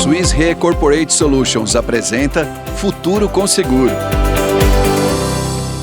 Swiss Re Corporate Solutions apresenta Futuro com Seguro.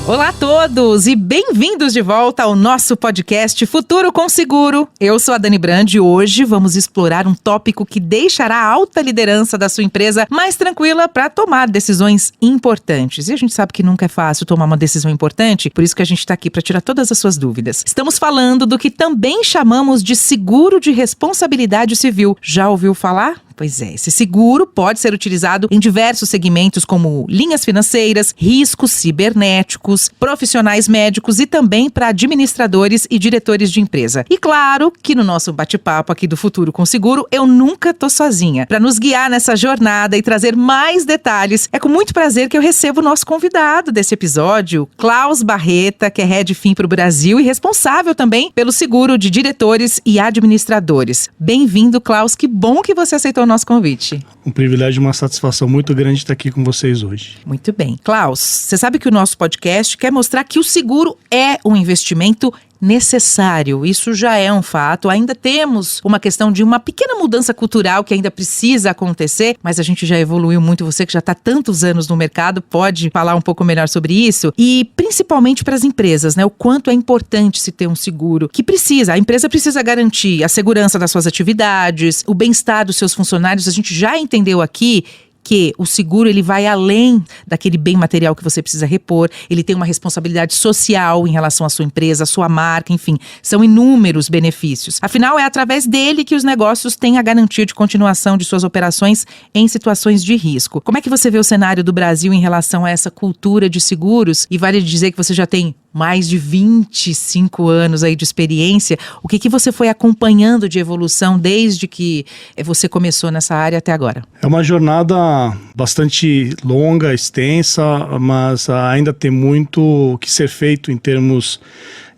Olá a todos e bem-vindos de volta ao nosso podcast Futuro com Seguro. Eu sou a Dani Brand e hoje vamos explorar um tópico que deixará a alta liderança da sua empresa mais tranquila para tomar decisões importantes. E a gente sabe que nunca é fácil tomar uma decisão importante, por isso que a gente está aqui para tirar todas as suas dúvidas. Estamos falando do que também chamamos de seguro de responsabilidade civil. Já ouviu falar? Pois é, esse seguro pode ser utilizado em diversos segmentos como linhas financeiras, riscos cibernéticos, profissionais médicos e também para administradores e diretores de empresa. E claro que no nosso bate-papo aqui do Futuro com Seguro, eu nunca tô sozinha. Para nos guiar nessa jornada e trazer mais detalhes, é com muito prazer que eu recebo o nosso convidado desse episódio, Klaus Barreta, que é Head FIM para o Brasil e responsável também pelo seguro de diretores e administradores. Bem-vindo, Klaus, que bom que você aceitou o nosso convite. Um privilégio e uma satisfação muito grande estar aqui com vocês hoje. Muito bem. Klaus, você sabe que o nosso podcast quer mostrar que o seguro é um investimento necessário. Isso já é um fato. Ainda temos uma questão de uma pequena mudança cultural que ainda precisa acontecer, mas a gente já evoluiu muito. Você que já está tantos anos no mercado pode falar um pouco melhor sobre isso. E principalmente para as empresas, né? O quanto é importante se ter um seguro que a empresa precisa garantir a segurança das suas atividades, o bem-estar dos seus funcionários. A gente já entendeu aqui que o seguro ele vai além daquele bem material que você precisa repor, ele tem uma responsabilidade social em relação à sua empresa, à sua marca, enfim, são inúmeros benefícios. Afinal, é através dele que os negócios têm a garantia de continuação de suas operações em situações de risco. Como é que você vê o cenário do Brasil em relação a essa cultura de seguros? E vale dizer que você já tem mais de 25 anos aí de experiência. O que você foi acompanhando de evolução desde que você começou nessa área até agora? É uma jornada bastante longa, extensa, mas ainda tem muito que ser feito em termos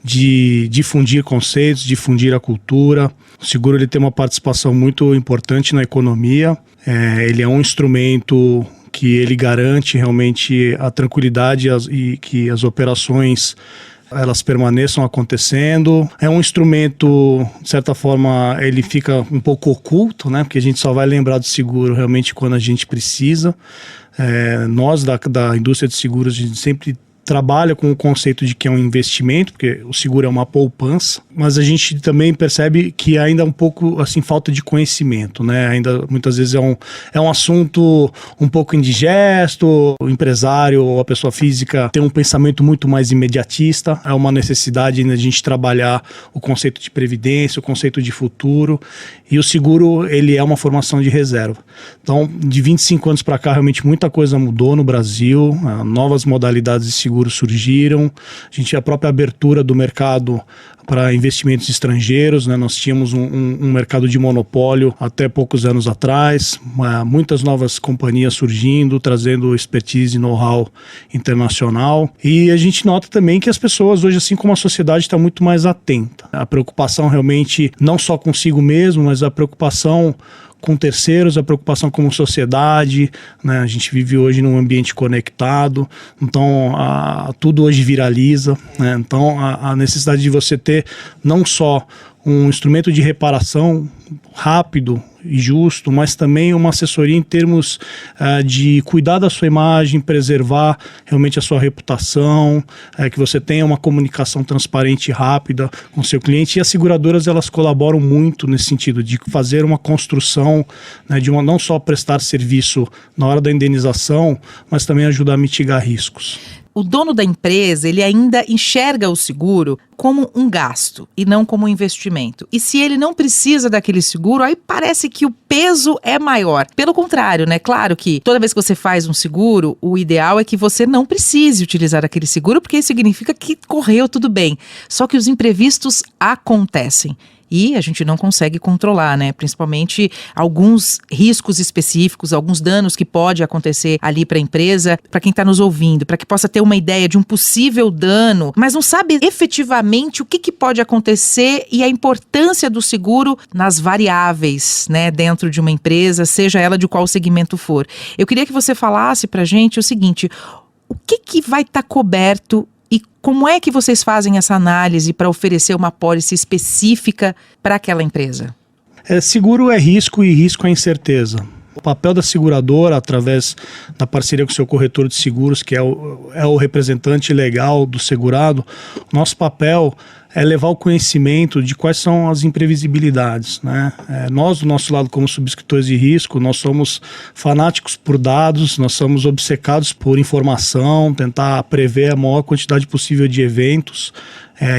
de difundir conceitos, difundir a cultura. O seguro ele tem uma participação muito importante na economia. Ele é um instrumento que ele garante realmente a tranquilidade e que as operações elas permaneçam acontecendo. É um instrumento, de certa forma, ele fica um pouco oculto, né? Porque a gente só vai lembrar do seguro realmente quando a gente precisa. Nós da indústria de seguros, a gente sempre trabalha com o conceito de que é um investimento, porque o seguro é uma poupança, mas a gente também percebe que ainda é um pouco assim, falta de conhecimento, né? Ainda muitas vezes é um assunto um pouco indigesto, o empresário ou a pessoa física tem um pensamento muito mais imediatista, é uma necessidade de a gente trabalhar o conceito de previdência, o conceito de futuro, e o seguro ele é uma formação de reserva. Então, de 25 anos para cá, realmente muita coisa mudou no Brasil, novas modalidades de seguro surgiram, a própria abertura do mercado para investimentos estrangeiros, né? Nós tínhamos um mercado de monopólio até poucos anos atrás, muitas novas companhias surgindo, trazendo expertise e know-how internacional, e a gente nota também que as pessoas hoje, assim como a sociedade, está muito mais atenta. A preocupação realmente não só consigo mesmo, mas a preocupação com terceiros, a preocupação como sociedade, né? A gente vive hoje num ambiente conectado, então tudo hoje viraliza, né? Então a necessidade de você ter não só um instrumento de reparação rápido e justo, mas também uma assessoria em termos de cuidar da sua imagem, preservar realmente a sua reputação, que você tenha uma comunicação transparente e rápida com o seu cliente. E as seguradoras elas colaboram muito nesse sentido de fazer uma construção, né, de não só prestar serviço na hora da indenização, mas também ajudar a mitigar riscos. O dono da empresa, ele ainda enxerga o seguro como um gasto e não como um investimento. E se ele não precisa daquele seguro, aí parece que o peso é maior. Pelo contrário, né? Claro que toda vez que você faz um seguro, o ideal é que você não precise utilizar aquele seguro, porque isso significa que correu tudo bem. Só que os imprevistos acontecem. E a gente não consegue controlar, né? Principalmente alguns riscos específicos, alguns danos que pode acontecer ali para a empresa, para quem está nos ouvindo, para que possa ter uma ideia de um possível dano, mas não sabe efetivamente o que pode acontecer e a importância do seguro nas variáveis, né? Dentro de uma empresa, seja ela de qual segmento for. Eu queria que você falasse para a gente o seguinte: o que vai estar coberto e como é que vocês fazem essa análise para oferecer uma pólice específica para aquela empresa? Seguro é risco e risco é incerteza. O papel da seguradora, através da parceria com o seu corretor de seguros, que é o representante legal do segurado, nosso papel é levar o conhecimento de quais são as imprevisibilidades, né? Nós, do nosso lado, como subscritores de risco, nós somos fanáticos por dados, nós somos obcecados por informação, tentar prever a maior quantidade possível de eventos,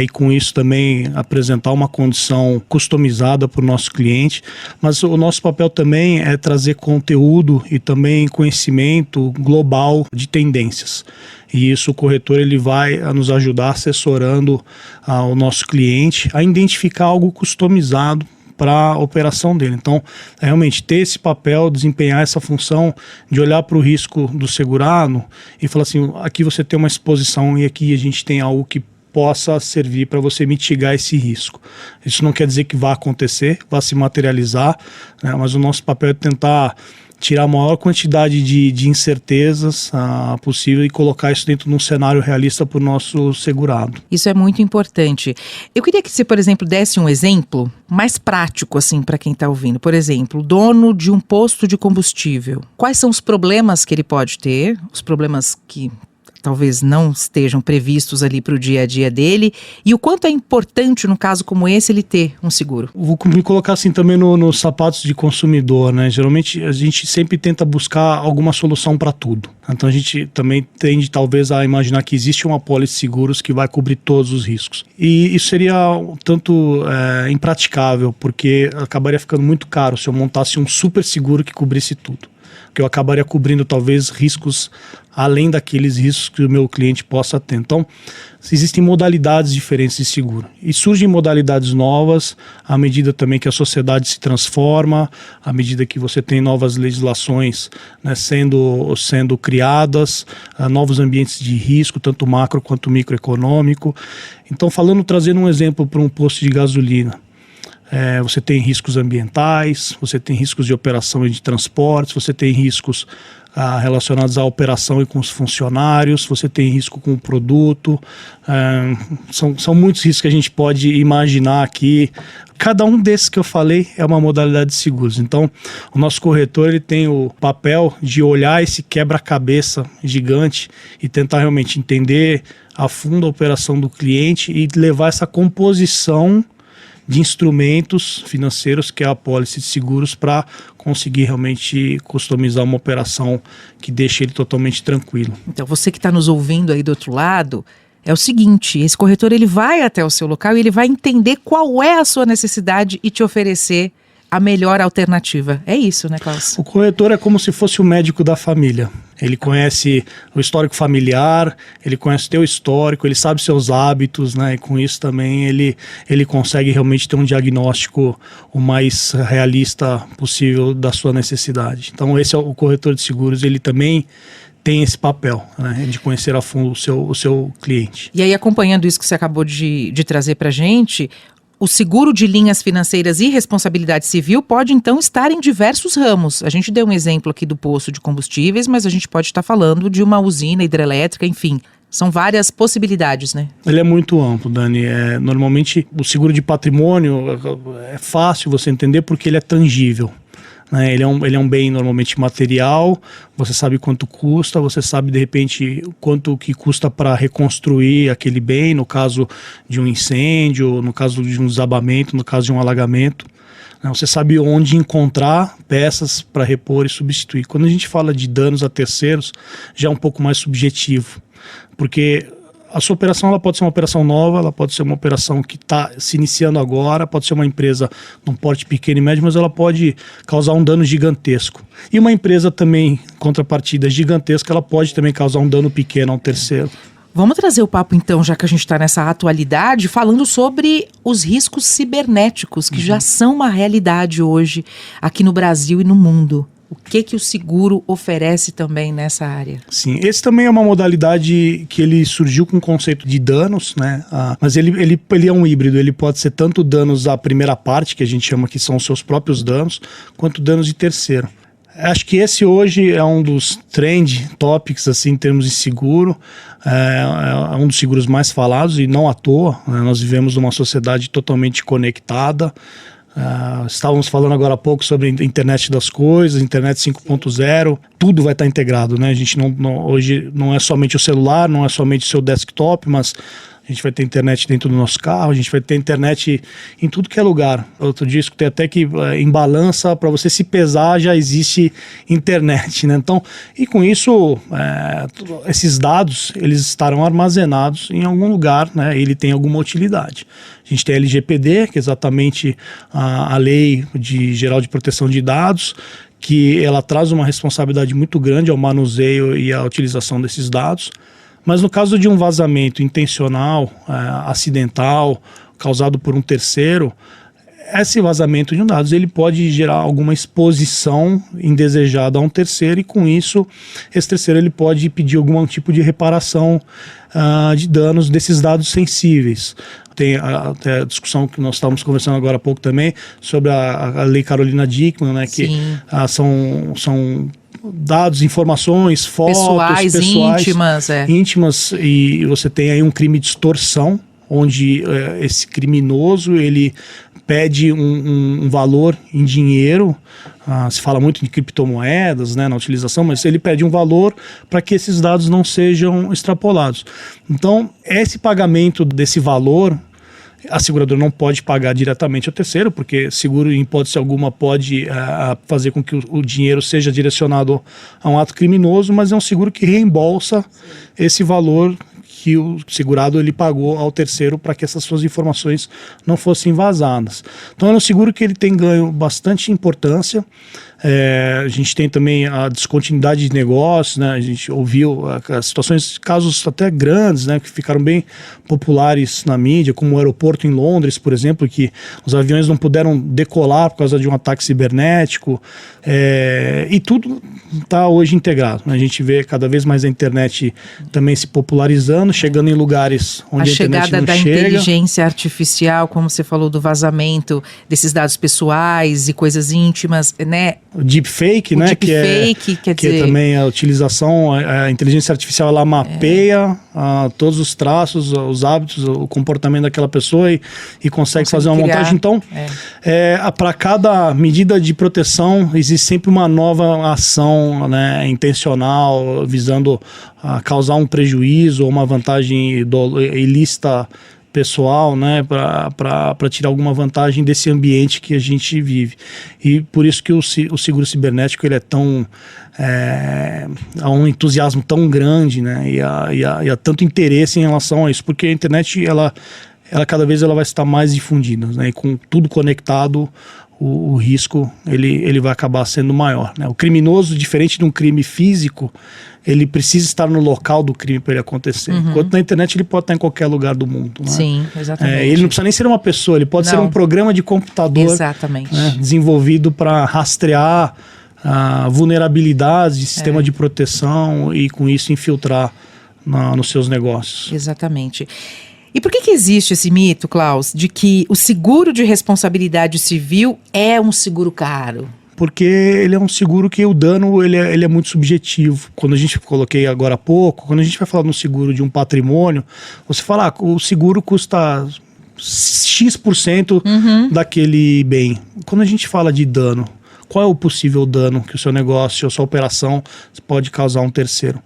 e com isso também apresentar uma condição customizada para o nosso cliente. Mas o nosso papel também é trazer conteúdo e também conhecimento global de tendências. E isso o corretor ele vai nos ajudar assessorando o nosso cliente a identificar algo customizado para a operação dele. Então, realmente ter esse papel, desempenhar essa função de olhar para o risco do segurado e falar assim, aqui você tem uma exposição e aqui a gente tem algo que possa servir para você mitigar esse risco. Isso não quer dizer que vá acontecer, vá se materializar, né, mas o nosso papel é tentar tirar a maior quantidade de incertezas possível e colocar isso dentro de um cenário realista para o nosso segurado. Isso é muito importante. Eu queria que você, por exemplo, desse um exemplo mais prático assim para quem está ouvindo. Por exemplo, dono de um posto de combustível. Quais são os problemas que ele pode ter? Os problemas que talvez não estejam previstos ali para o dia a dia dele, e o quanto é importante, no caso como esse, ele ter um seguro? Vou me colocar assim também nos sapatos de consumidor, né? Geralmente a gente sempre tenta buscar alguma solução para tudo. Então a gente também tende talvez a imaginar que existe uma apólice de seguros que vai cobrir todos os riscos. E isso seria tanto impraticável, porque acabaria ficando muito caro se eu montasse um super seguro que cobrisse tudo. Que eu acabaria cobrindo talvez riscos além daqueles riscos que o meu cliente possa ter. Então, existem modalidades diferentes de seguro. E surgem modalidades novas à medida também que a sociedade se transforma, à medida que você tem novas legislações, né, sendo criadas, novos ambientes de risco, tanto macro quanto microeconômico. Então, trazendo um exemplo para um posto de gasolina. Você tem riscos ambientais, você tem riscos de operação e de transportes, você tem riscos relacionados à operação e com os funcionários, você tem risco com o produto, são muitos riscos que a gente pode imaginar aqui. Cada um desses que eu falei é uma modalidade de seguros. Então, o nosso corretor ele tem o papel de olhar esse quebra-cabeça gigante e tentar realmente entender a fundo a operação do cliente e levar essa composição de instrumentos financeiros, que é a apólice de seguros, para conseguir realmente customizar uma operação que deixe ele totalmente tranquilo. Então, você que está nos ouvindo aí do outro lado, é o seguinte, esse corretor ele vai até o seu local e ele vai entender qual é a sua necessidade e te oferecer a melhor alternativa. É isso, né, Klaus? O corretor é como se fosse o médico da família. Ele conhece o histórico familiar, ele conhece o teu histórico, ele sabe seus hábitos, né? E com isso também ele consegue realmente ter um diagnóstico o mais realista possível da sua necessidade. Então esse é o corretor de seguros, ele também tem esse papel, né, de conhecer a fundo o seu cliente. E aí, acompanhando isso que você acabou de trazer para a gente, o seguro de linhas financeiras e responsabilidade civil pode, então, estar em diversos ramos. A gente deu um exemplo aqui do posto de combustíveis, mas a gente pode estar falando de uma usina hidrelétrica, enfim. São várias possibilidades, né? Ele é muito amplo, Dani. Normalmente, o seguro de patrimônio é fácil você entender porque ele é tangível. Ele é um bem normalmente material, você sabe quanto custa, você sabe de repente quanto que custa para reconstruir aquele bem, no caso de um incêndio, no caso de um desabamento, no caso de um alagamento. Você sabe onde encontrar peças para repor e substituir. Quando a gente fala de danos a terceiros, já é um pouco mais subjetivo, porque a sua operação ela pode ser uma operação nova, ela pode ser uma operação que está se iniciando agora, pode ser uma empresa de um porte pequeno e médio, mas ela pode causar um dano gigantesco. E uma empresa também, contrapartida gigantesca, ela pode também causar um dano pequeno a um terceiro. Vamos trazer o papo então, já que a gente está nessa atualidade, falando sobre os riscos cibernéticos, que já são uma realidade hoje aqui no Brasil e no mundo. O que o seguro oferece também nessa área? Sim, esse também é uma modalidade que ele surgiu com o conceito de danos, né? Mas ele é um híbrido, ele pode ser tanto danos à primeira parte, que a gente chama que são os seus próprios danos, quanto danos de terceiro. Acho que esse hoje é um dos trend topics assim, em termos de seguro, é um dos seguros mais falados e não à toa, né? Nós vivemos numa sociedade totalmente conectada, Estávamos falando agora há pouco sobre a internet das coisas, internet 5.0, tudo vai estar integrado, né? A gente hoje não é somente o celular, não é somente o seu desktop, mas a gente vai ter internet dentro do nosso carro, a gente vai ter internet em tudo que é lugar. Outro dia escutei até que em balança, para você se pesar, já existe internet, né? Então, e com isso, esses dados, eles estarão armazenados em algum lugar, né? Ele tem alguma utilidade. A gente tem a LGPD, que é exatamente a Lei Geral de Proteção de Dados, que ela traz uma responsabilidade muito grande ao manuseio e à utilização desses dados. Mas no caso de um vazamento intencional, acidental, causado por um terceiro, esse vazamento de dados ele pode gerar alguma exposição indesejada a um terceiro, e com isso esse terceiro ele pode pedir algum tipo de reparação de danos desses dados sensíveis. Tem até a discussão que nós estávamos conversando agora há pouco também sobre a Lei Carolina Dickmann, né, que são dados, informações, fotos pessoais íntimas, e você tem aí um crime de extorsão, onde esse criminoso ele pede um valor em dinheiro. Se fala muito de criptomoedas, né, na utilização, mas ele pede um valor para que esses dados não sejam extrapolados. Então, esse pagamento desse valor, a seguradora não pode pagar diretamente ao terceiro, porque seguro, em hipótese alguma, pode fazer com que o dinheiro seja direcionado a um ato criminoso, mas é um seguro que reembolsa esse valor que o segurado ele pagou ao terceiro para que essas suas informações não fossem vazadas. Então é um seguro que ele tem ganho bastante importância. A gente tem também a descontinuidade de negócios, né? A gente ouviu situações, casos até grandes, né, que ficaram bem populares na mídia, como o aeroporto em Londres, por exemplo, que os aviões não puderam decolar por causa de um ataque cibernético, e tudo está hoje integrado, né? A gente vê cada vez mais a internet também se popularizando, chegando em lugares onde a internet não chega. A chegada da inteligência artificial, como você falou, do vazamento desses dados pessoais e coisas íntimas, né? O deepfake, né? Deepfake, quer dizer... Que é também a utilização, a inteligência artificial, ela mapeia todos os traços, os hábitos, o comportamento daquela pessoa e consegue fazer uma montagem. Então, para cada medida de proteção, existe sempre uma nova ação, né, intencional, visando causar um prejuízo ou uma vantagem ilícita pessoal, né, para tirar alguma vantagem desse ambiente que a gente vive. E por isso que o seguro cibernético ele é tão há um entusiasmo tão grande, né, e há tanto interesse em relação a isso, porque a internet ela cada vez ela vai estar mais difundida, né, e com tudo conectado, o risco ele vai acabar sendo maior, né? O criminoso, diferente de um crime físico, ele precisa estar no local do crime para ele acontecer. Enquanto na internet ele pode estar em qualquer lugar do mundo, né? Sim, exatamente. Ele não precisa nem ser uma pessoa, ele pode ser um programa de computador, né, desenvolvido para rastrear vulnerabilidades de sistema de proteção e com isso infiltrar nos seus negócios. Exatamente. E por que existe esse mito, Klaus, de que o seguro de responsabilidade civil é um seguro caro? Porque ele é um seguro que o dano ele é muito subjetivo. Quando a gente coloquei agora há pouco, quando a gente vai falar no seguro de um patrimônio, você fala, o seguro custa X% daquele bem. Quando a gente fala de dano, qual é o possível dano que o seu negócio, a sua operação pode causar a um terceiro?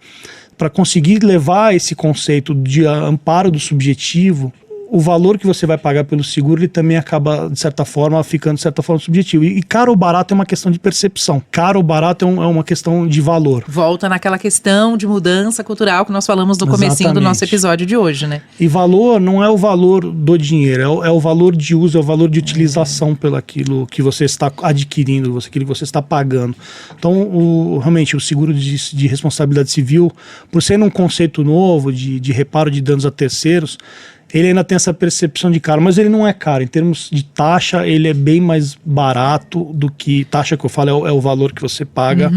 Para conseguir levar esse conceito de amparo do subjetivo, o valor que você vai pagar pelo seguro, ele também acaba, de certa forma, ficando, de certa forma, subjetivo. E caro ou barato é uma questão de percepção. Caro ou barato é uma questão de valor. Volta naquela questão de mudança cultural que nós falamos no comecinho do nosso episódio de hoje, né? E valor não é o valor do dinheiro, é o valor de uso, é o valor de utilização pelo aquilo que você está adquirindo, aquilo que você está pagando. Então, realmente, o seguro de responsabilidade civil, por ser um conceito novo de reparo de danos a terceiros, ele ainda tem essa percepção de caro, mas ele não é caro. Em termos de taxa, ele é bem mais barato do que... Taxa que eu falo é o valor que você paga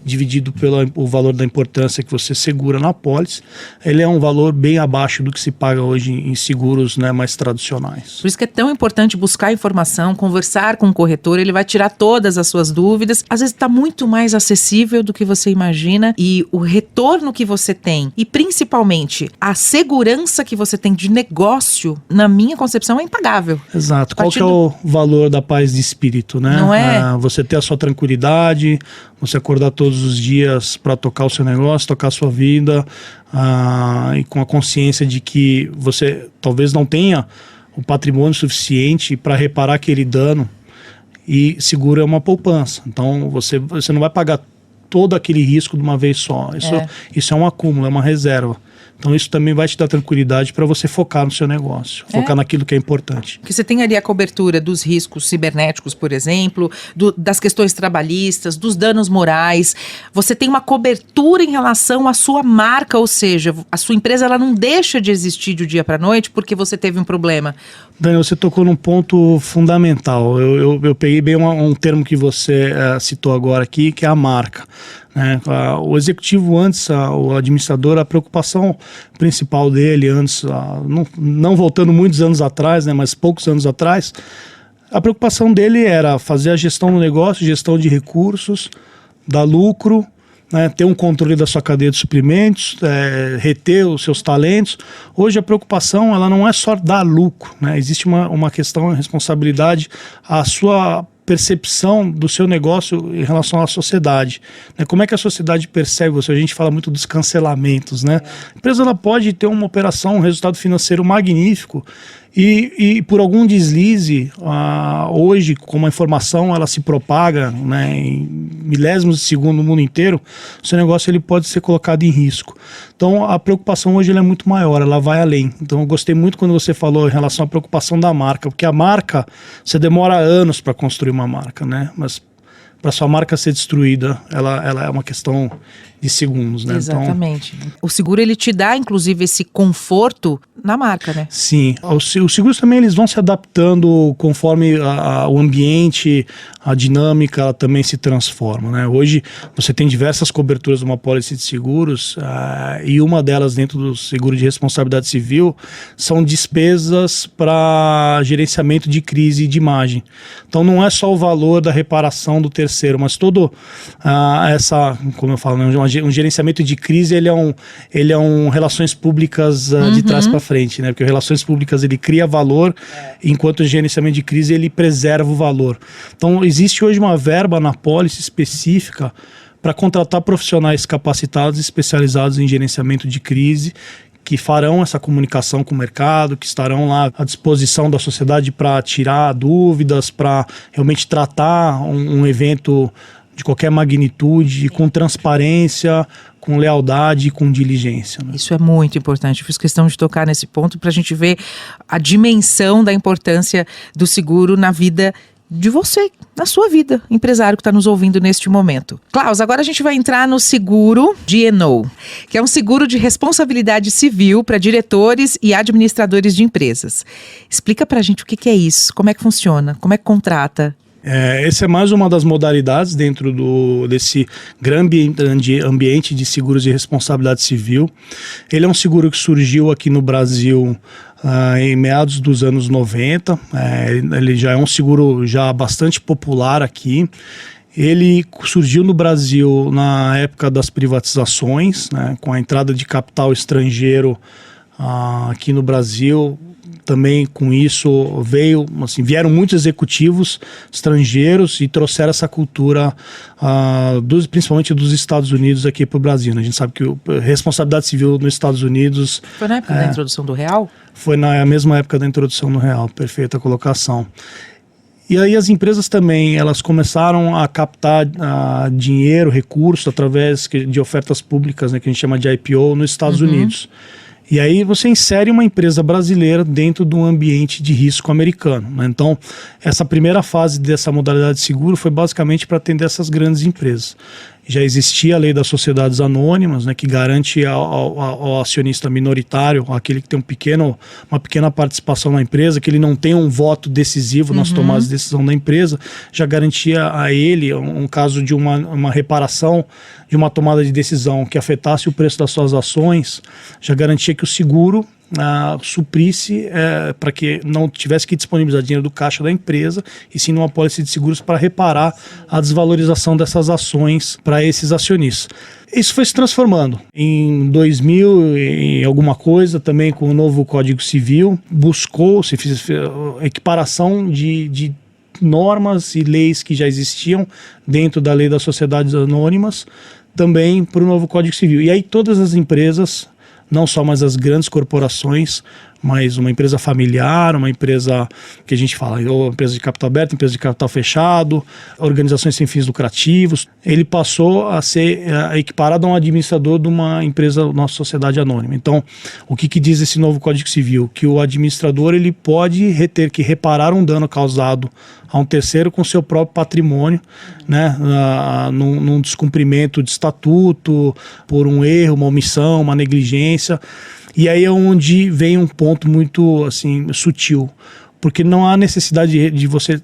dividido pelo o valor da importância que você segura na apólice, ele é um valor bem abaixo do que se paga hoje em seguros, né, mais tradicionais. Por isso que é tão importante buscar informação, conversar com o corretor, ele vai tirar todas as suas dúvidas. Às vezes está muito mais acessível do que você imagina e o retorno que você tem e principalmente a segurança que você tem de negócio, na minha concepção, é impagável. Exato. Qual que é o valor da paz de espírito, né? Não é? Você ter a sua tranquilidade, você acordar todos os dias para tocar o seu negócio, tocar a sua vida, e com a consciência de que você talvez não tenha o patrimônio suficiente para reparar aquele dano, e seguro é uma poupança. Então você não vai pagar todo aquele risco de uma vez só. Isso é um acúmulo, é uma reserva. Então isso também vai te dar tranquilidade para você focar no seu negócio, focar naquilo que é importante. Porque você tem ali a cobertura dos riscos cibernéticos, por exemplo, das questões trabalhistas, dos danos morais. Você tem uma cobertura em relação à sua marca, ou seja, a sua empresa ela não deixa de existir de um dia para a noite porque você teve um problema. Daniel, você tocou num ponto fundamental. Eu peguei bem um termo que você citou agora aqui, que é a marca. Né? O executivo antes, o administrador, a preocupação principal dele antes, não voltando muitos anos atrás, né, mas poucos anos atrás, a preocupação dele era fazer a gestão do negócio, gestão de recursos, dar lucro, né, ter um controle da sua cadeia de suprimentos, reter os seus talentos. Hoje a preocupação ela não é só dar lucro, né? Existe uma questão de responsabilidade, a sua percepção do seu negócio em relação à sociedade, né? Como é que a sociedade percebe você? A gente fala muito dos cancelamentos, né? A empresa ela pode ter uma operação, um resultado financeiro magnífico e por algum deslize, hoje, como a informação ela se propaga, né, em milésimos de segundo no mundo inteiro, o seu negócio ele pode ser colocado em risco. Então a preocupação hoje ela é muito maior, ela vai além. Então eu gostei muito quando você falou em relação à preocupação da marca, porque a marca, você demora anos para construir uma marca, né? Mas para sua marca ser destruída, ela é uma questão de segundos, né? Exatamente. Então, o seguro ele te dá, inclusive, esse conforto na marca, né? Sim. Os seguros também eles vão se adaptando conforme o ambiente, a dinâmica, ela também se transforma, né? Hoje você tem diversas coberturas de uma pólice de seguros e uma delas dentro do seguro de responsabilidade civil são despesas para gerenciamento de crise e de imagem. Então não é só o valor da reparação do terceiro, mas todo como eu falo, né, um gerenciamento de crise ele é um relações públicas de trás para frente, né? Porque relações públicas ele cria valor, enquanto o gerenciamento de crise ele preserva o valor. Então existe hoje uma verba na pólice específica para contratar profissionais capacitados e especializados em gerenciamento de crise, que farão essa comunicação com o mercado, que estarão lá à disposição da sociedade para tirar dúvidas, para realmente tratar um evento de qualquer magnitude, com transparência, com lealdade e com diligência, né? Isso é muito importante. Fiz questão de tocar nesse ponto para a gente ver a dimensão da importância do seguro na vida de você, na sua vida, empresário que está nos ouvindo neste momento. Klaus, agora a gente vai entrar no seguro D&O, que é um seguro de responsabilidade civil para diretores e administradores de empresas. Explica para a gente o que é isso, como é que funciona, como é que contrata. Essa é mais uma das modalidades dentro desse grande ambiente de seguros de responsabilidade civil. Ele é um seguro que surgiu aqui no Brasil em meados dos anos 90. Ele já é um seguro já bastante popular aqui. Ele surgiu no Brasil na época das privatizações, né, com a entrada de capital estrangeiro aqui no Brasil. Também com isso vieram muitos executivos estrangeiros e trouxeram essa cultura, principalmente dos Estados Unidos aqui para o Brasil, né? A gente sabe que a responsabilidade civil nos Estados Unidos... Foi na época da introdução do real? Foi na mesma época da introdução do real, perfeita colocação. E aí as empresas também, elas começaram a captar dinheiro, recurso, através de ofertas públicas, né, que a gente chama de IPO, nos Estados Unidos. E aí você insere uma empresa brasileira dentro de um ambiente de risco americano, né? Então, essa primeira fase dessa modalidade de seguro foi basicamente para atender essas grandes empresas. já existia a lei das sociedades anônimas, né, que garante ao acionista minoritário, aquele que tem uma pequena participação na empresa, que ele não tem um voto decisivo nas tomadas de decisão da empresa, já garantia a ele, um caso de uma reparação de uma tomada de decisão que afetasse o preço das suas ações, já garantia que o seguro suprisse para que não tivesse que disponibilizar dinheiro do caixa da empresa, e sim numa pólice de seguros para reparar a desvalorização dessas ações para esses acionistas. Isso foi se transformando. Em 2000 e alguma coisa, também com o novo Código Civil, buscou-se equiparação de normas e leis que já existiam dentro da lei das sociedades anônimas, também para o novo Código Civil. E aí todas as empresas, não só mais as grandes corporações, mas uma empresa familiar, uma empresa que a gente fala, ou empresa de capital aberto, empresa de capital fechado, organizações sem fins lucrativos, ele passou a ser equiparado a um administrador de uma empresa, nossa sociedade anônima. Então, o que diz esse novo Código Civil? Que o administrador ele pode ter que reparar um dano causado a um terceiro com seu próprio patrimônio, né, num descumprimento de estatuto, por um erro, uma omissão, uma negligência. E aí é onde vem um ponto muito assim, sutil, porque não há necessidade de você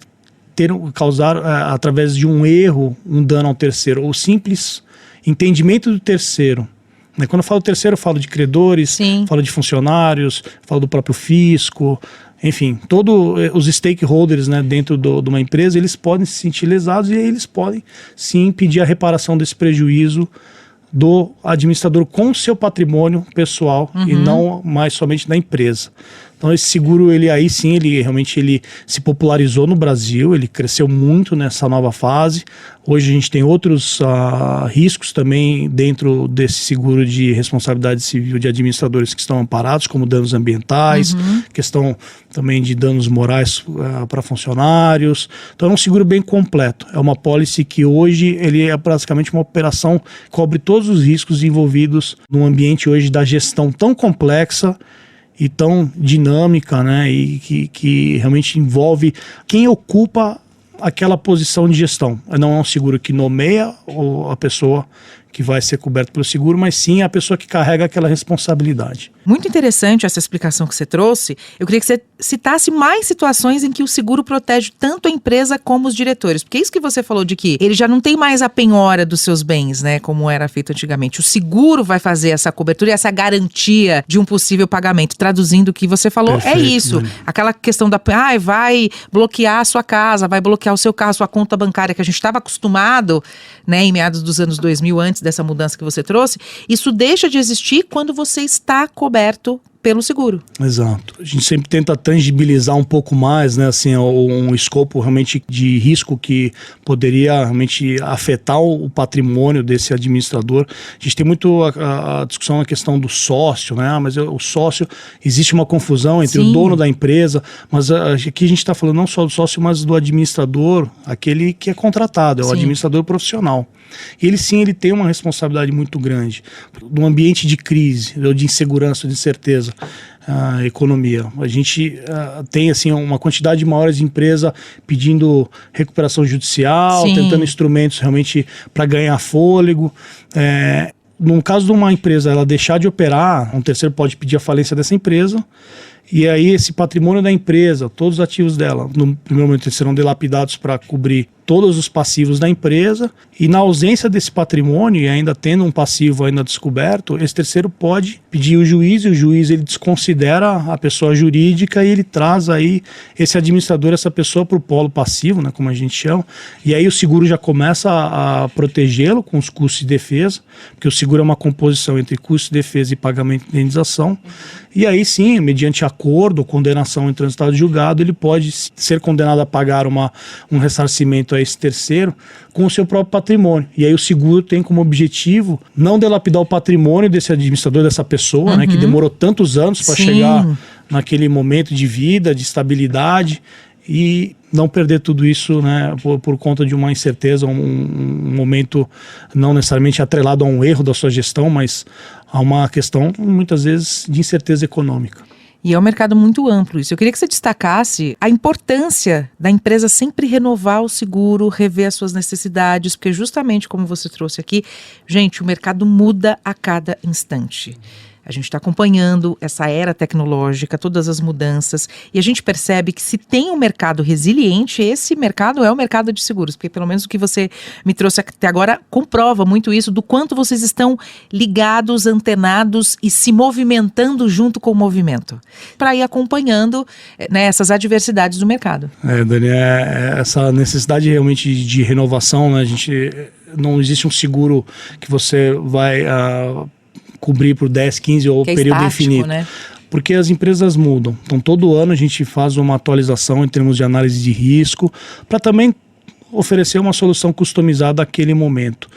causar, através de um erro, um dano ao terceiro, ou simples entendimento do terceiro. Quando eu falo terceiro, eu falo de credores, Sim. falo de funcionários, falo do próprio fisco, enfim, todos os stakeholders, né, dentro de uma empresa, eles podem se sentir lesados, e aí eles podem sim pedir a reparação desse prejuízo do administrador com seu patrimônio pessoal e não mais somente da empresa. Então esse seguro, ele realmente se popularizou no Brasil, ele cresceu muito nessa nova fase. Hoje a gente tem outros riscos também dentro desse seguro de responsabilidade civil de administradores que estão amparados, como danos ambientais, questão também de danos morais para funcionários. Então é um seguro bem completo. É uma pólice que hoje ele é praticamente uma operação que cobre todos os riscos envolvidos num ambiente hoje da gestão tão complexa e tão dinâmica, né, e que realmente envolve quem ocupa aquela posição de gestão. Não é um seguro que nomeia a pessoa que vai ser coberta pelo seguro, mas sim a pessoa que carrega aquela responsabilidade. Muito interessante essa explicação que você trouxe. Eu queria que você citasse mais situações em que o seguro protege tanto a empresa como os diretores. Porque isso que você falou de que ele já não tem mais a penhora dos seus bens, né, como era feito antigamente. O seguro vai fazer essa cobertura e essa garantia de um possível pagamento. Traduzindo o que você falou, Perfeito, é isso. né? Aquela questão vai bloquear a sua casa, vai bloquear o seu carro, sua conta bancária, que a gente estava acostumado, né, em meados dos anos 2000, antes dessa mudança que você trouxe. Isso deixa de existir quando você está coberto pelo seguro. Exato. A gente sempre tenta tangibilizar um pouco mais, né, assim, um escopo realmente de risco que poderia realmente afetar o patrimônio desse administrador. A gente tem muito a discussão na questão do sócio, né, mas o sócio, existe uma confusão entre Sim. o dono da empresa, mas aqui a gente está falando não só do sócio, mas do administrador, aquele que é contratado, é o Sim. administrador profissional. E ele tem uma responsabilidade muito grande. Num ambiente de crise, ou de insegurança, de incerteza, economia. A gente tem assim, uma quantidade maior de empresa pedindo recuperação judicial, Sim. tentando instrumentos realmente para ganhar fôlego. No caso de uma empresa ela deixar de operar, um terceiro pode pedir a falência dessa empresa, e aí esse patrimônio da empresa, todos os ativos dela, no primeiro momento eles serão dilapidados para cobrir todos os passivos da empresa, e na ausência desse patrimônio, e ainda tendo um passivo ainda descoberto, esse terceiro pode pedir o juiz, e o juiz ele desconsidera a pessoa jurídica e ele traz aí esse administrador, essa pessoa para o polo passivo, né, como a gente chama, e aí o seguro já começa a protegê-lo com os custos de defesa, porque o seguro é uma composição entre custo de defesa e pagamento de indenização, e aí sim, mediante acordo ou condenação em transitado julgado, ele pode ser condenado a pagar um ressarcimento a esse terceiro com o seu próprio patrimônio. E aí o seguro tem como objetivo não dilapidar o patrimônio desse administrador, dessa pessoa, né, que demorou tantos anos para Sim. chegar naquele momento de vida, de estabilidade, e não perder tudo isso, né, por conta de uma incerteza, um momento não necessariamente atrelado a um erro da sua gestão, mas a uma questão, muitas vezes, de incerteza econômica. E é um mercado muito amplo isso. Eu queria que você destacasse a importância da empresa sempre renovar o seguro, rever as suas necessidades, porque justamente como você trouxe aqui, gente, o mercado muda a cada instante. A gente está acompanhando essa era tecnológica, todas as mudanças, e a gente percebe que se tem um mercado resiliente, esse mercado é o mercado de seguros, porque pelo menos o que você me trouxe até agora comprova muito isso, do quanto vocês estão ligados, antenados e se movimentando junto com o movimento, para ir acompanhando, né, essas adversidades do mercado. Dani, essa necessidade realmente de renovação, né, não existe um seguro que você vai cobrir por 10, 15 ou período estático, infinito. Né? Porque as empresas mudam. Então, todo ano a gente faz uma atualização em termos de análise de risco, para também oferecer uma solução customizada àquele momento.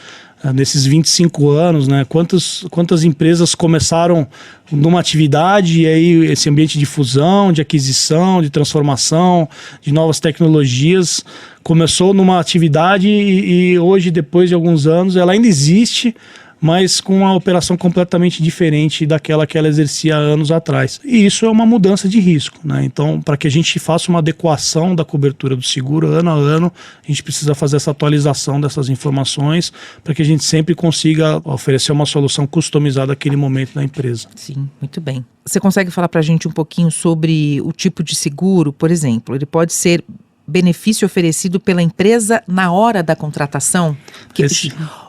Nesses 25 anos, né, quantas empresas começaram numa atividade e aí esse ambiente de fusão, de aquisição, de transformação, de novas tecnologias, começou numa atividade e hoje, depois de alguns anos, ela ainda existe, mas com uma operação completamente diferente daquela que ela exercia anos atrás. E isso é uma mudança de risco, né? Então, para que a gente faça uma adequação da cobertura do seguro ano a ano, a gente precisa fazer essa atualização dessas informações para que a gente sempre consiga oferecer uma solução customizada àquele momento da empresa. Sim, muito bem. Você consegue falar para a gente um pouquinho sobre o tipo de seguro, por exemplo? Ele pode ser benefício oferecido pela empresa na hora da contratação?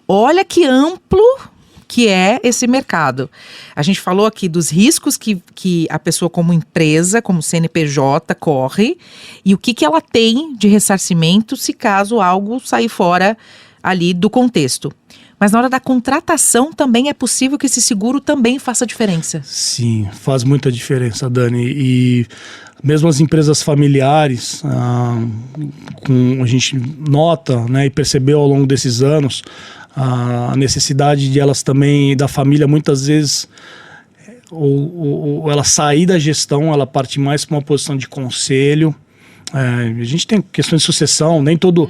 Olha que amplo que é esse mercado. A gente falou aqui dos riscos que a pessoa como empresa, como CNPJ, corre e o que ela tem de ressarcimento se caso algo sair fora ali do contexto. Mas na hora da contratação também é possível que esse seguro também faça diferença. Sim, faz muita diferença, Dani. E mesmo as empresas familiares, a gente nota, né, e percebeu ao longo desses anos a necessidade de elas também, da família, muitas vezes, ou ela sair da gestão, ela parte mais para uma posição de conselho. A gente tem questões de sucessão, nem toda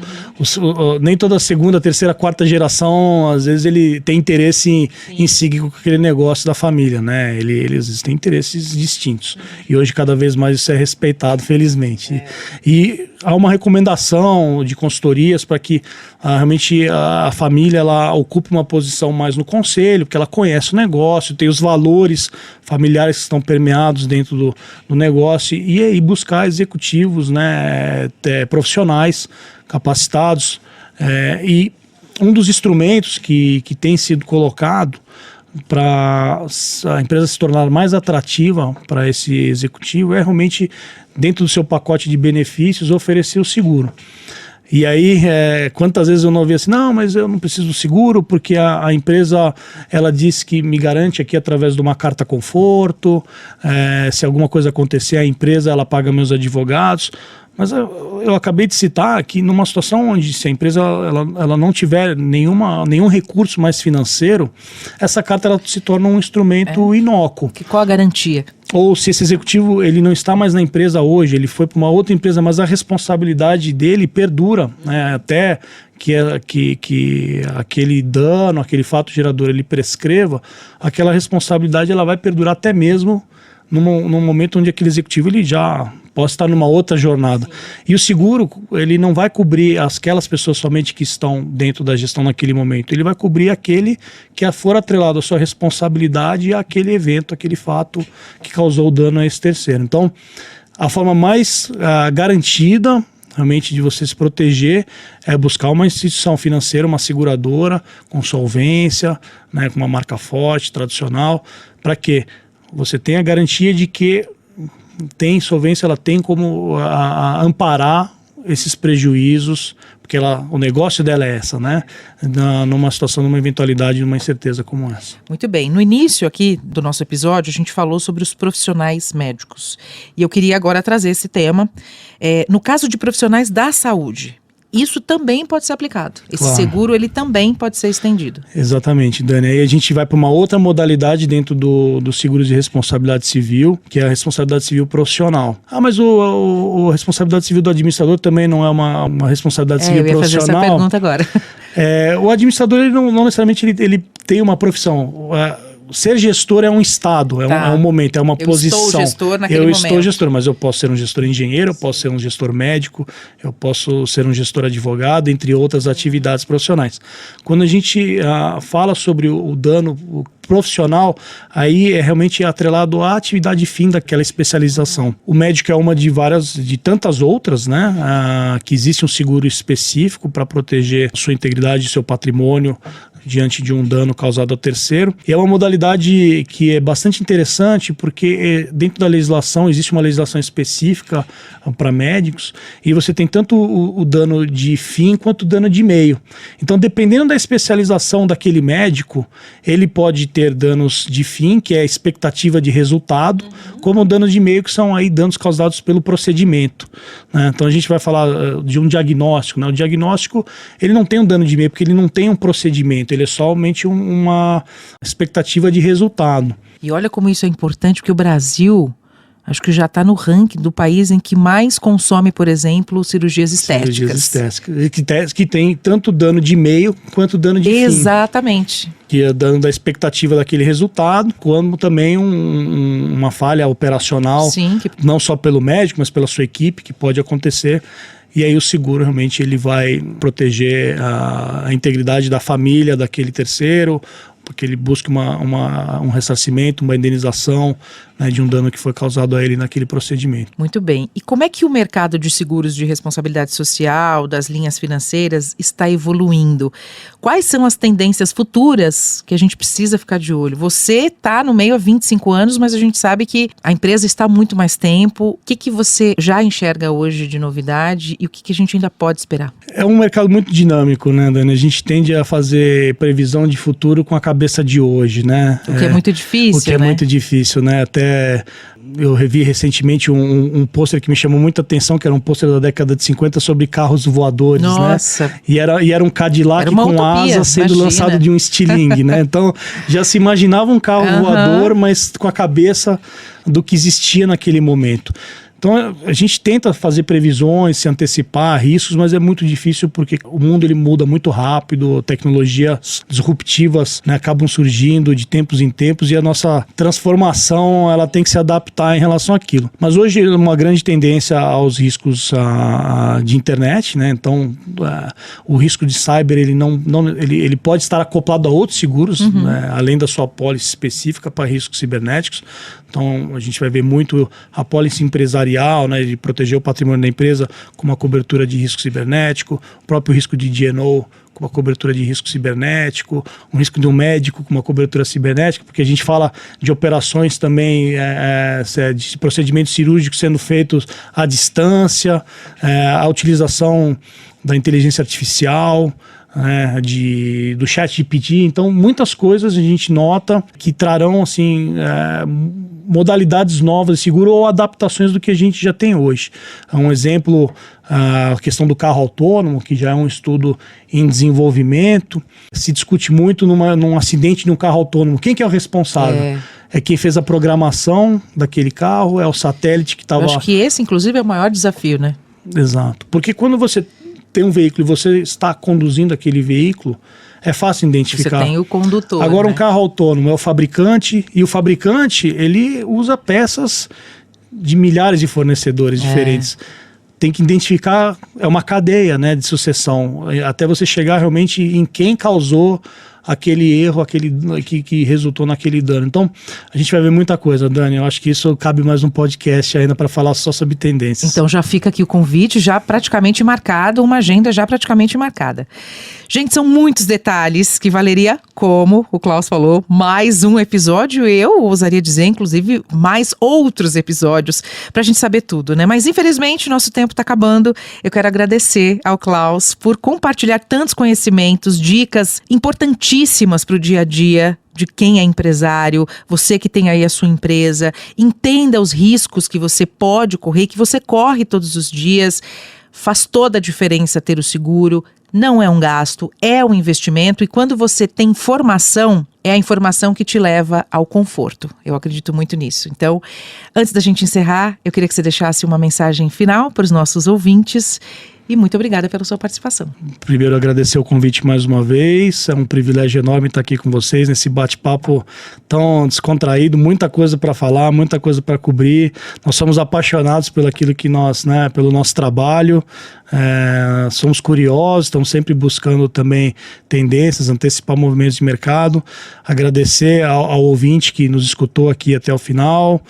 segunda, terceira, quarta geração, às vezes ele tem interesse em seguir com aquele negócio da família, né? Eles têm interesses distintos. E hoje cada vez mais isso é respeitado, felizmente. E há uma recomendação de consultorias para que realmente a família ela ocupe uma posição mais no conselho, porque ela conhece o negócio, tem os valores familiares que estão permeados dentro do negócio e buscar executivos, né, profissionais capacitados. E um dos instrumentos que tem sido colocado para a empresa se tornar mais atrativa para esse executivo é realmente, dentro do seu pacote de benefícios, oferecer o seguro. E aí, quantas vezes eu não ouvi assim, não, mas eu não preciso do seguro porque a empresa, ela disse que me garante aqui através de uma carta conforto, se alguma coisa acontecer, a empresa, ela paga meus advogados. Mas eu acabei de citar que numa situação onde se a empresa ela não tiver nenhum recurso mais financeiro, essa carta ela se torna um instrumento inócuo. Qual a garantia? Ou se esse executivo ele não está mais na empresa hoje, ele foi para uma outra empresa, mas a responsabilidade dele perdura, né, até que aquele dano, aquele fato gerador ele prescreva, aquela responsabilidade ela vai perdurar até mesmo num momento onde aquele executivo ele já pode estar numa outra jornada. Sim. E o seguro, ele não vai cobrir aquelas pessoas somente que estão dentro da gestão naquele momento, ele vai cobrir aquele que for atrelado à sua responsabilidade àquele evento, aquele fato que causou o dano a esse terceiro. Então, a forma mais garantida realmente de você se proteger é buscar uma instituição financeira, uma seguradora com solvência, né, com uma marca forte, tradicional, para que você tenha a garantia de que tem solvência, ela tem como amparar esses prejuízos, porque o negócio dela é essa, né? Numa situação, numa eventualidade, numa incerteza como essa. Muito bem. No início aqui do nosso episódio, a gente falou sobre os profissionais médicos. E eu queria agora trazer esse tema. No caso de profissionais da saúde, isso também pode ser aplicado. Esse seguro, ele também pode ser estendido. Exatamente, Dani. Aí a gente vai para uma outra modalidade dentro do seguro de responsabilidade civil, que é a responsabilidade civil profissional. Mas a responsabilidade civil do administrador também não é uma responsabilidade civil profissional. Eu ia fazer essa pergunta agora. O administrador, ele não necessariamente ele tem uma profissão. ser gestor é um estado, é um momento, é uma posição. Estou gestor naquele momento. Estou gestor, mas eu posso ser um gestor engenheiro, eu posso ser um gestor médico, eu posso ser um gestor advogado, entre outras atividades profissionais. Quando a gente fala sobre o dano profissional, aí é realmente atrelado à atividade fim daquela especialização. O médico é uma de tantas outras, né? Que existe um seguro específico para proteger sua integridade e seu patrimônio diante de um dano causado ao terceiro. E é uma modalidade que é bastante interessante porque dentro da legislação existe uma legislação específica para médicos e você tem tanto o dano de fim quanto o dano de meio. Então, dependendo da especialização daquele médico, ele pode ter danos de fim, que é a expectativa de resultado, como danos de meio, que são aí danos causados pelo procedimento, né? Então, a gente vai falar de um diagnóstico, né? O diagnóstico, ele não tem um dano de meio, porque ele não tem um procedimento, ele é somente uma expectativa de resultado. E olha como isso é importante, porque o Brasil, acho que já está no ranking do país em que mais consome, por exemplo, cirurgias estéticas. Cirurgias estéticas, que tem tanto dano de meio quanto dano de fim. Exatamente. Que é dano da expectativa daquele resultado, como também uma falha operacional, sim, não só pelo médico, mas pela sua equipe, que pode acontecer. E aí o seguro realmente ele vai proteger a integridade da família daquele terceiro, porque ele busca um ressarcimento, uma indenização, né, de um dano que foi causado a ele naquele procedimento. Muito bem. E como é que o mercado de seguros de responsabilidade social, das linhas financeiras, está evoluindo? Quais são as tendências futuras que a gente precisa ficar de olho? Você está no meio há 25 anos, mas a gente sabe que a empresa está há muito mais tempo. O que você já enxerga hoje de novidade e o que a gente ainda pode esperar? É um mercado muito dinâmico, né, Dani? A gente tende a fazer previsão de futuro com a cabeça de hoje, né? O que é muito difícil, O que é muito difícil, né? Até eu revi recentemente um pôster que me chamou muita atenção, que era um pôster da década de 50 sobre carros voadores. Nossa. Né? E era um Cadillac com utopia, asa sendo imagina. lançado de um estilingue, né? Então já se imaginava um carro voador, mas com a cabeça do que existia naquele momento. Então a gente tenta fazer previsões, se antecipar a riscos, mas é muito difícil porque o mundo ele muda muito rápido, tecnologias disruptivas, né, acabam surgindo de tempos em tempos e a nossa transformação ela tem que se adaptar em relação àquilo. Mas hoje uma grande tendência aos riscos de internet, né? Então o risco de cyber ele pode estar acoplado a outros seguros, né, além da sua apólice específica para riscos cibernéticos. Então a gente vai ver muito a apólice empresarial, né, de proteger o patrimônio da empresa com uma cobertura de risco cibernético, o próprio risco de D&O com uma cobertura de risco cibernético, um risco de um médico com uma cobertura cibernética, porque a gente fala de operações também, de procedimentos cirúrgicos sendo feitos à distância, a utilização da inteligência artificial, do ChatGPT. Então muitas coisas a gente nota que trarão assim modalidades novas de seguro ou adaptações do que a gente já tem hoje. Um exemplo, a questão do carro autônomo, que já é um estudo em desenvolvimento. Se discute muito num acidente de um carro autônomo. Quem que é o responsável? É quem fez a programação daquele carro, é o satélite que estava... Eu acho que esse, inclusive, é o maior desafio, né? Exato. Porque quando você tem um veículo e você está conduzindo aquele veículo, é fácil identificar. Você tem o condutor. Agora, né? Um carro autônomo é o fabricante, e o fabricante, ele usa peças de milhares de fornecedores diferentes. Tem que identificar, é uma cadeia, né, de sucessão, até você chegar realmente em quem causou aquele erro, que resultou naquele dano. Então, a gente vai ver muita coisa, Dani. Eu acho que isso cabe mais um podcast ainda para falar só sobre tendências. Então já fica aqui o convite já praticamente marcado, uma agenda já praticamente marcada. Gente, são muitos detalhes que valeria, como o Klaus falou, mais um episódio. Eu ousaria dizer, inclusive, mais outros episódios pra gente saber tudo, né? Mas infelizmente nosso tempo tá acabando. Eu quero agradecer ao Klaus por compartilhar tantos conhecimentos, dicas importantíssimas pro dia a dia de quem é empresário, você que tem aí a sua empresa. Entenda os riscos que você pode correr, que você corre todos os dias. Faz toda a diferença ter o seguro. Não é um gasto, é um investimento, e quando você tem informação, é a informação que te leva ao conforto. Eu acredito muito nisso. Então, antes da gente encerrar, eu queria que você deixasse uma mensagem final para os nossos ouvintes e muito obrigada pela sua participação. Primeiro, agradecer o convite mais uma vez. É um privilégio enorme estar aqui com vocês nesse bate-papo tão descontraído. Muita coisa para falar, muita coisa para cobrir. Nós somos apaixonados pelo aquilo que nós, pelo nosso trabalho. Somos curiosos, estamos sempre buscando também tendências, antecipar movimentos de mercado. Agradecer ao ouvinte que nos escutou aqui até o final.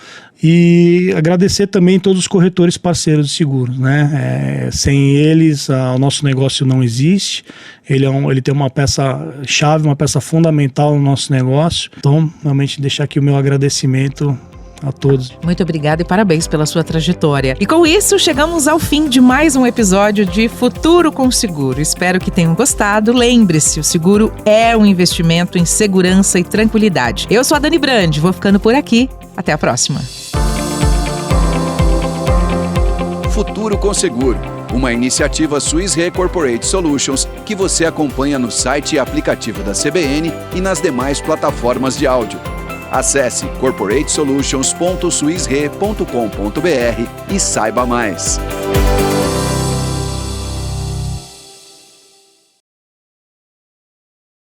E agradecer também todos os corretores parceiros de seguros, sem eles, o nosso negócio não existe. Ele tem uma peça-chave, uma peça fundamental no nosso negócio. Então, realmente, deixar aqui o meu agradecimento a todos. Muito obrigada e parabéns pela sua trajetória. E com isso, chegamos ao fim de mais um episódio de Futuro com Seguro. Espero que tenham gostado. Lembre-se, o seguro é um investimento em segurança e tranquilidade. Eu sou a Dani Brandi, vou ficando por aqui. Até a próxima. Futuro com Seguro, uma iniciativa Swiss Re Corporate Solutions que você acompanha no site e aplicativo da CBN e nas demais plataformas de áudio. Acesse corporatesolutions.swissre.com.br e saiba mais.